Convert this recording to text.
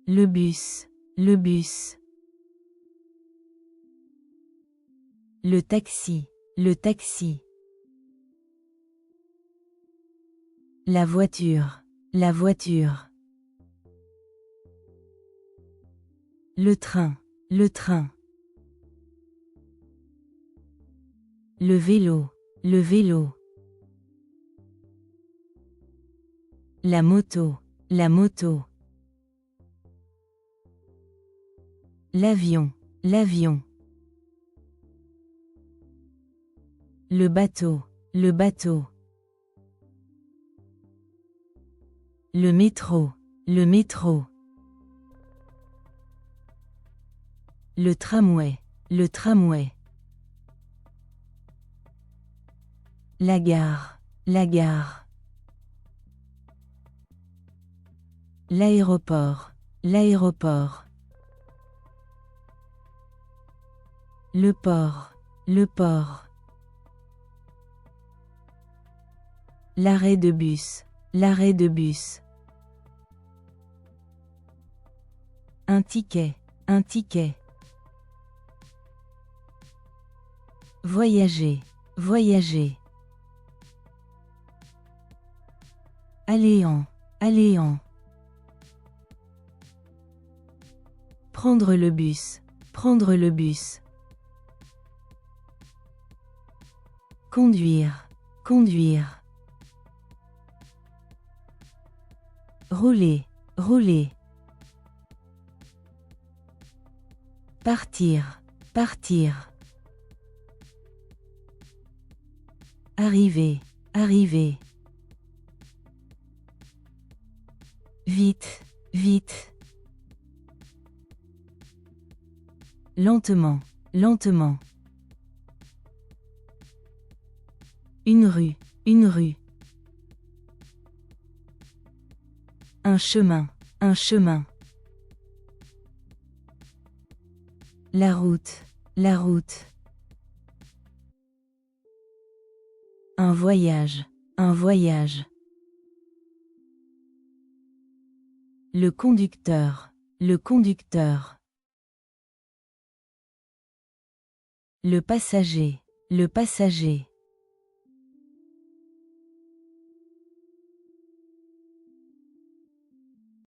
Le bus. Le bus. Le taxi. Le taxi. La voiture. La voiture. Le train. Le train. Le vélo. Le vélo. La moto. La moto. L'avion. L'avion. Le bateau. Le bateau. Le métro. Le métro. Le tramway. Le tramway. La gare. La gare. L'aéroport. L'aéroport. Le port. Le port. L'arrêt de bus. L'arrêt de bus. Un ticket. Un ticket. Voyager. Voyager. Aller-en. Aller-en. Prendre le bus. Prendre le bus. Conduire. Conduire. Rouler. Rouler. Partir. Partir. Arriver. Arriver. Vite. Vite. Lentement. Lentement. Une rue. Une rue. Un chemin. Un chemin. La route. La route. Un voyage. Un voyage. Le conducteur. Le conducteur. Le passager. Le passager.